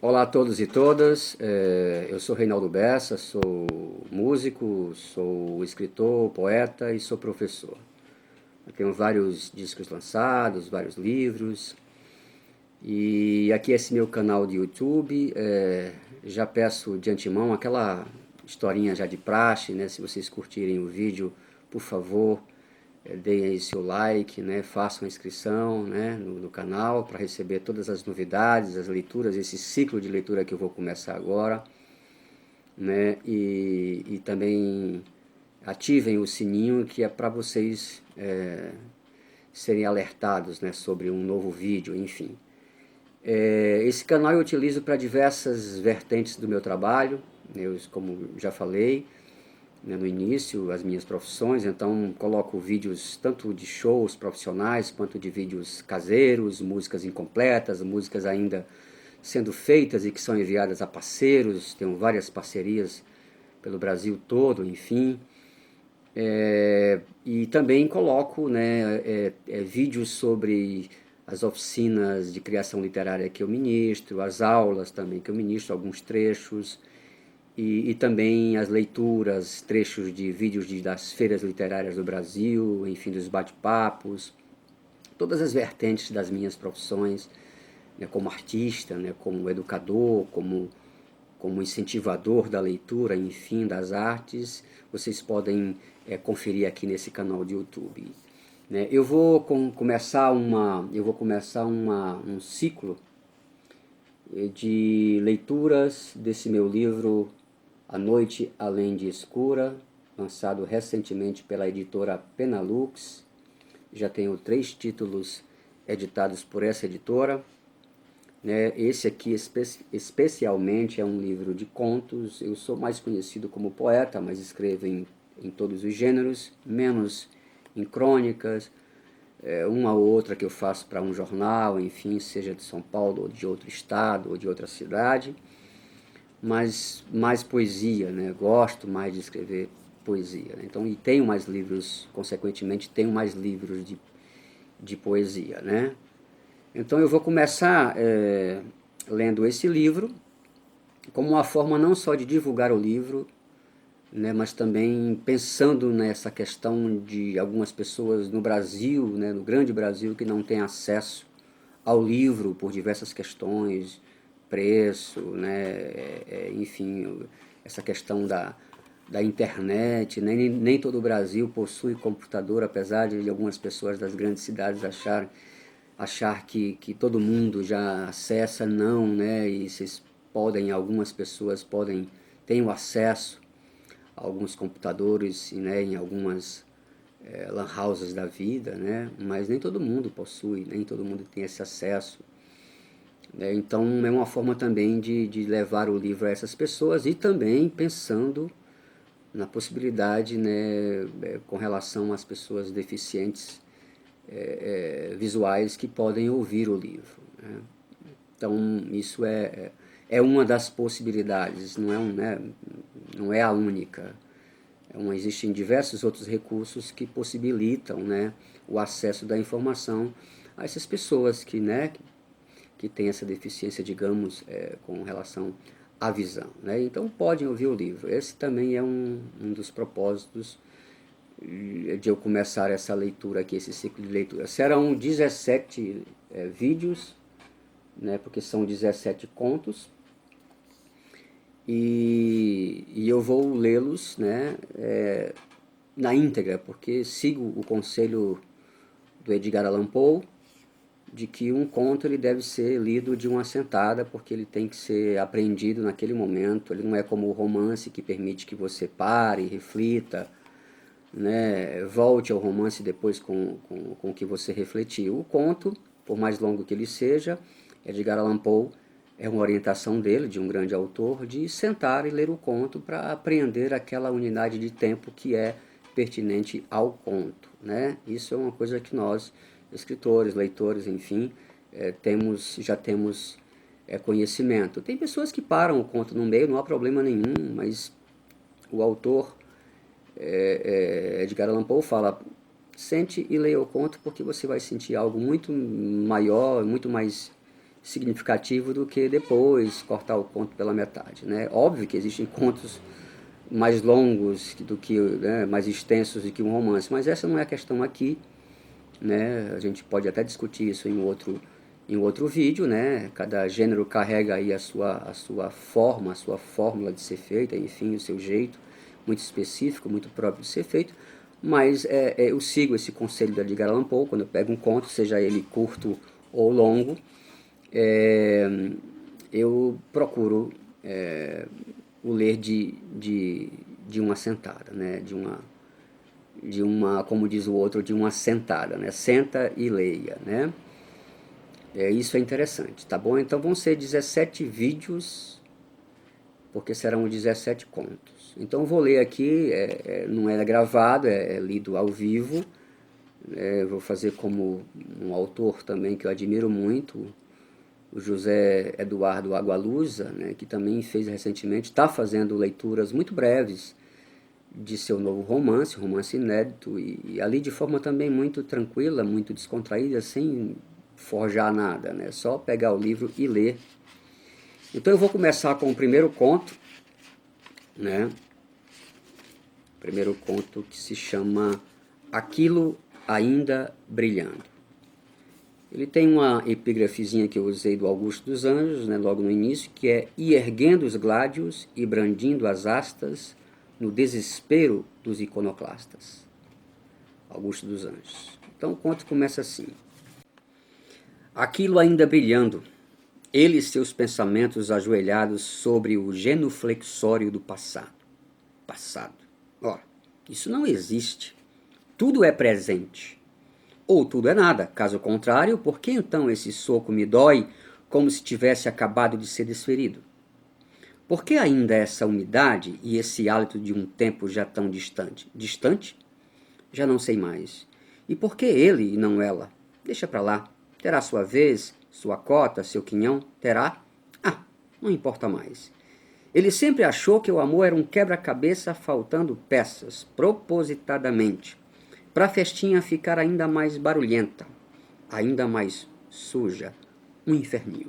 Olá a todos e todas, eu sou Reinaldo Bessa, sou músico, sou escritor, poeta e sou professor. Eu tenho vários discos lançados, vários livros, e aqui esse meu canal de YouTube, já peço de antemão aquela historinha já de praxe, né? Se vocês curtirem o vídeo, por favor, deem aí seu like, né? Façam a inscrição, né? no canal para receber todas as novidades, as leituras, esse ciclo de leitura que eu vou começar agora, né? E também ativem o sininho que é para vocês serem alertados, né? Sobre um novo vídeo, enfim. Esse canal eu utilizo para diversas vertentes do meu trabalho, eu, como já falei, né, no início, as minhas profissões, então coloco vídeos tanto de shows profissionais quanto de vídeos caseiros, músicas incompletas, músicas ainda sendo feitas e que são enviadas a parceiros, tenho várias parcerias pelo Brasil todo, enfim. E também coloco, né, vídeos sobre as oficinas de criação literária que eu ministro, as aulas também que eu ministro, alguns trechos, e também as leituras, trechos de vídeos das feiras literárias do Brasil, enfim, dos bate-papos, todas as vertentes das minhas profissões, né, como artista, né, como educador, como incentivador da leitura, enfim, das artes, vocês podem conferir aqui nesse canal de YouTube. Né? Eu vou começar um ciclo de leituras desse meu livro A Noite Além de Escura, lançado recentemente pela editora Penalux. Já tenho 3 títulos editados por essa editora. Esse aqui especialmente é um livro de contos. Eu sou mais conhecido como poeta, mas escrevo em todos os gêneros, menos em crônicas, uma ou outra que eu faço para um jornal, enfim, seja de São Paulo ou de outro estado ou de outra cidade, mas mais poesia, né? Gosto mais de escrever poesia, né? Então, e tenho mais livros, consequentemente tenho mais livros de poesia, né? Então eu vou começar lendo esse livro como uma forma não só de divulgar o livro, né, mas também pensando nessa questão de algumas pessoas no Brasil, né, no grande Brasil, que não têm acesso ao livro por diversas questões, preço, né, enfim, essa questão da internet, né, nem todo o Brasil possui computador, apesar de algumas pessoas das grandes cidades achar que todo mundo já acessa, não, né? E vocês podem, algumas pessoas podem, têm o acesso a alguns computadores, né, em algumas lan houses da vida, né? Mas nem todo mundo possui, nem todo mundo tem esse acesso. Né? Então é uma forma também de levar o livro a essas pessoas e também pensando na possibilidade, né, com relação às pessoas deficientes visuais que podem ouvir o livro. Né? Então, isso é uma das possibilidades, não é a única. Existem diversos outros recursos que possibilitam, né, o acesso da informação a essas pessoas que têm essa deficiência, digamos, com relação à visão. Né? Então, podem ouvir o livro. Esse também é um dos propósitos de eu começar essa leitura aqui, esse ciclo de leitura. Serão 17 vídeos, né, porque são 17 contos, e eu vou lê-los, né, na íntegra, porque sigo o conselho do Edgar Allan Poe, de que um conto ele deve ser lido de uma sentada, porque ele tem que ser apreendido naquele momento. Ele não é como o romance, que permite que você pare, reflita, né, volte ao romance depois com o que você refletiu. O conto, por mais longo que ele seja, Edgar Allan Poe, é uma orientação dele, de um grande autor, de sentar e ler o conto para apreender aquela unidade de tempo que é pertinente ao conto. Né? Isso é uma coisa que nós, escritores, leitores, enfim, já temos conhecimento. Tem pessoas que param o conto no meio, não há problema nenhum, mas o autor Edgar Allan Poe fala: sente e leia o conto, porque você vai sentir algo muito maior, muito mais significativo do que depois cortar o conto pela metade, né? Óbvio que existem contos mais longos do que, né, mais extensos do que um romance, mas essa não é a questão aqui, né? A gente pode até discutir isso em outro vídeo, né? Cada gênero carrega aí a sua forma, a sua fórmula de ser feita, enfim, o seu jeito muito específico, muito próprio de ser feito, mas eu sigo esse conselho da Edgar Allan Poe. Quando eu pego um conto, seja ele curto ou longo, eu procuro o ler de uma sentada, né? De uma, como diz o outro, de uma sentada, né? Senta e leia, né? Isso é interessante, tá bom? Então vão ser 17 vídeos, porque serão 17 contos. Então eu vou ler aqui, não é gravado, é lido ao vivo. Vou fazer como um autor também que eu admiro muito, o José Eduardo Agualusa, né, que também fez recentemente, está fazendo leituras muito breves de seu novo romance inédito, e ali de forma também muito tranquila, muito descontraída, sem forjar nada, né, só pegar o livro e ler. Então eu vou começar com o primeiro conto, né, primeiro conto que se chama Aquilo Ainda Brilhando. Ele tem uma epígrafezinha que eu usei do Augusto dos Anjos, né, logo no início, que é: "E erguendo os gládios e brandindo as astas no desespero dos iconoclastas". Augusto dos Anjos. Então o conto começa assim: Aquilo ainda brilhando, ele e seus pensamentos ajoelhados sobre o genuflexório do passado. Passado. Ora, isso não existe. Tudo é presente. Ou tudo é nada. Caso contrário, por que então esse soco me dói como se tivesse acabado de ser desferido? Por que ainda essa umidade e esse hálito de um tempo já tão distante? Distante? Já não sei mais. E por que ele e não ela? Deixa pra lá. Terá sua vez, sua cota, seu quinhão? Terá? Ah, não importa mais. Ele sempre achou que o amor era um quebra-cabeça faltando peças, propositadamente, para a festinha ficar ainda mais barulhenta, ainda mais suja, um inferninho.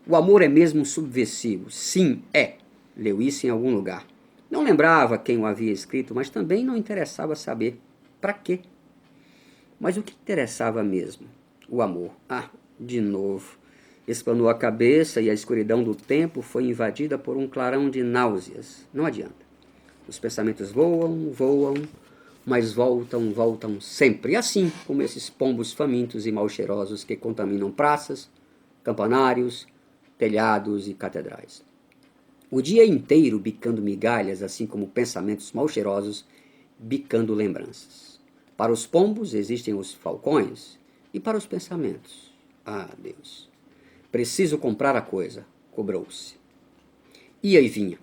O amor é mesmo subversivo. Sim, é. Leu isso em algum lugar. Não lembrava quem o havia escrito, mas também não interessava saber. Para quê? Mas o que interessava mesmo? O amor. Ah, de novo. Espanou a cabeça e a escuridão do tempo foi invadida por um clarão de náuseas. Não adianta. Os pensamentos voam, voam, mas voltam, voltam sempre. Assim como esses pombos famintos e mal cheirosos que contaminam praças, campanários, telhados e catedrais. O dia inteiro bicando migalhas, assim como pensamentos mal cheirosos bicando lembranças. Para os pombos existem os falcões, e para os pensamentos, ah, Deus, preciso comprar a coisa, cobrou-se. Ia e vinha,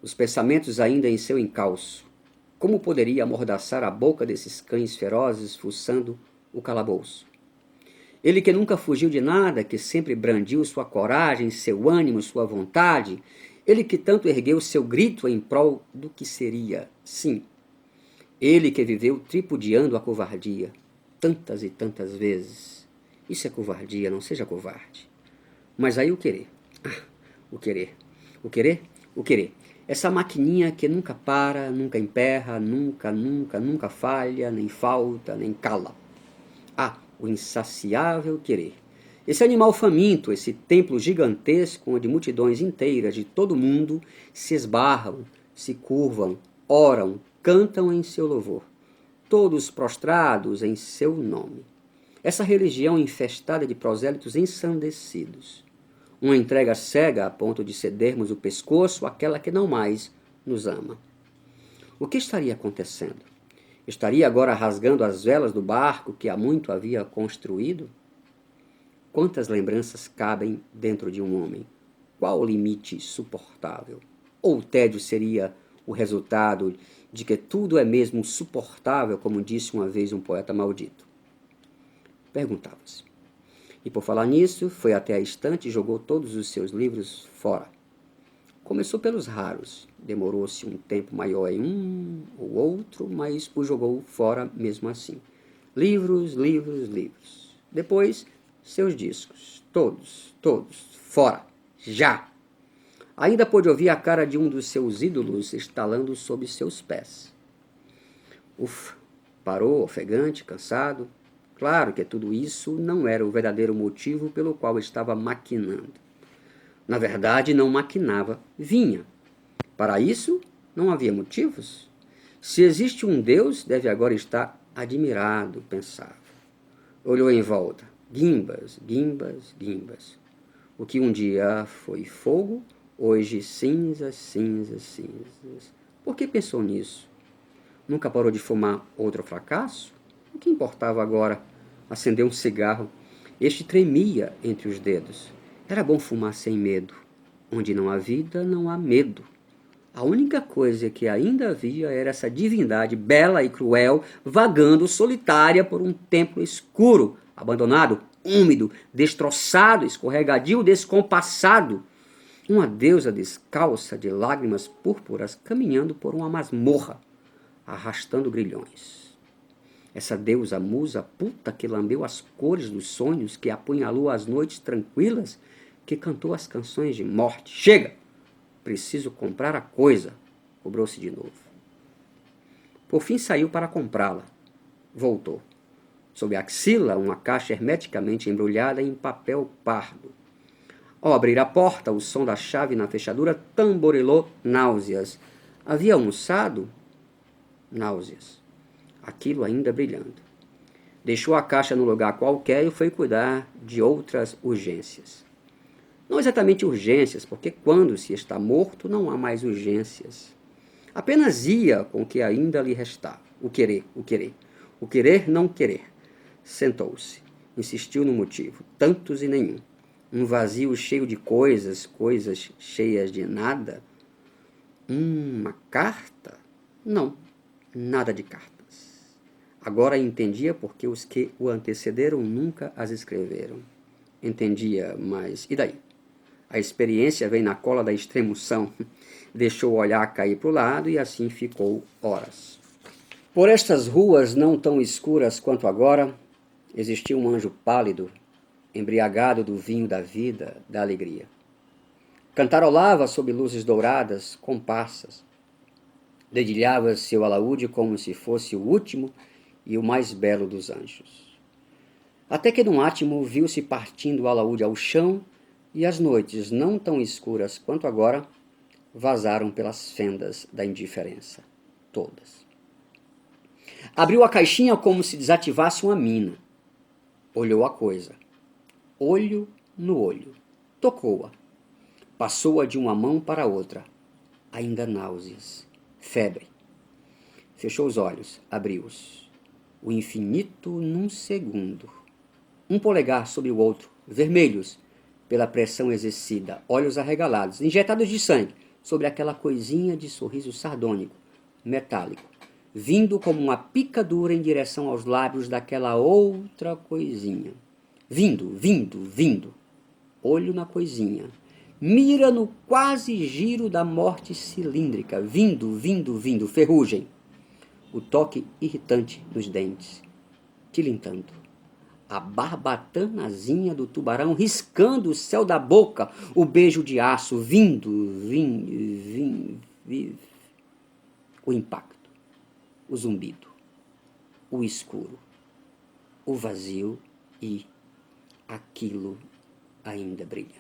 os pensamentos ainda em seu encalço. Como poderia amordaçar a boca desses cães ferozes fuçando o calabouço? Ele que nunca fugiu de nada, que sempre brandiu sua coragem, seu ânimo, sua vontade, ele que tanto ergueu seu grito em prol do que seria, sim. Ele que viveu tripudiando a covardia, tantas e tantas vezes. Isso é covardia, não seja covarde. Mas aí o querer. Ah, o querer. O querer? O querer. Essa maquininha que nunca para, nunca emperra, nunca falha, nem falta, nem cala. Ah, o insaciável querer. Esse animal faminto, esse templo gigantesco onde multidões inteiras de todo o mundo se esbarram, se curvam, oram, cantam em seu louvor, todos prostrados em seu nome. Essa religião infestada de prosélitos ensandecidos. Uma entrega cega a ponto de cedermos o pescoço àquela que não mais nos ama. O que estaria acontecendo? Estaria agora rasgando as velas do barco que há muito havia construído? Quantas lembranças cabem dentro de um homem? Qual o limite suportável? Ou o tédio seria o resultado de que tudo é mesmo suportável, como disse uma vez um poeta maldito? Perguntava-se. E por falar nisso, foi até a estante e jogou todos os seus livros fora. Começou pelos raros, demorou-se um tempo maior em um ou outro, mas o jogou fora mesmo assim. Livros, livros, livros. Depois seus discos, todos, fora, já. Ainda pôde ouvir a cara de um dos seus ídolos estalando sob seus pés. Ufa, parou, ofegante, cansado. Claro que tudo isso não era o verdadeiro motivo pelo qual estava maquinando. Na verdade, não maquinava, vinha. Para isso, não havia motivos. Se existe um Deus, deve agora estar admirado, pensava. Olhou em volta. Guimbas, guimbas, guimbas. O que um dia foi fogo, hoje cinzas, cinzas, cinzas. Por que pensou nisso? Nunca parou de fumar outro fracasso? O que importava agora? Acender um cigarro. Este tremia entre os dedos. Era bom fumar sem medo. Onde não há vida, não há medo. A única coisa que ainda havia era essa divindade bela e cruel, vagando solitária por um templo escuro, abandonado, úmido, destroçado, escorregadio, descompassado. Uma deusa descalça de lágrimas púrpuras caminhando por uma masmorra, arrastando grilhões. Essa deusa musa puta que lambeu as cores dos sonhos, que apunhalou as noites tranquilas, que cantou as canções de morte. Chega! Preciso comprar a coisa. Cobrou-se de novo. Por fim saiu para comprá-la. Voltou. Sob a axila, uma caixa hermeticamente embrulhada em papel pardo. Ao abrir a porta, o som da chave na fechadura tamborilou náuseas. Havia almoçado? Náuseas. Aquilo ainda brilhando. Deixou a caixa no lugar qualquer e foi cuidar de outras urgências. Não exatamente urgências, porque quando se está morto não há mais urgências. Apenas ia com o que ainda lhe restava. O querer, o querer. O querer, não querer. Sentou-se. Insistiu no motivo. Tantos e nenhum. Um vazio cheio de coisas, coisas cheias de nada. Uma carta? Não, nada de cartas. Agora entendia porque os que o antecederam nunca as escreveram. Entendia, mas e daí? A experiência vem na cola da extremoção. Deixou o olhar cair para o lado e assim ficou horas. Por estas ruas não tão escuras quanto agora, existia um anjo pálido, embriagado do vinho da vida, da alegria. Cantarolava sob luzes douradas, comparsas. Dedilhava seu alaúde como se fosse o último e o mais belo dos anjos. Até que num átimo viu-se partindo o alaúde ao chão e as noites, não tão escuras quanto agora, vazaram pelas fendas da indiferença. Todas. Abriu a caixinha como se desativasse uma mina. Olhou a coisa. Olho no olho. Tocou-a. Passou-a de uma mão para a outra. Ainda náuseas. Febre. Fechou os olhos. Abriu-os. O infinito num segundo. Um polegar sobre o outro. Vermelhos. Pela pressão exercida, olhos arregalados, injetados de sangue, sobre aquela coisinha de sorriso sardônico, metálico, vindo como uma picadura em direção aos lábios daquela outra coisinha. Vindo. Olho na coisinha. Mira no quase giro da morte cilíndrica. Vindo. Ferrugem. O toque irritante dos dentes. Tilintando. A barbatanazinha do tubarão riscando o céu da boca, o beijo de aço vindo, o impacto, o zumbido, o escuro, o vazio e aquilo ainda brilhando.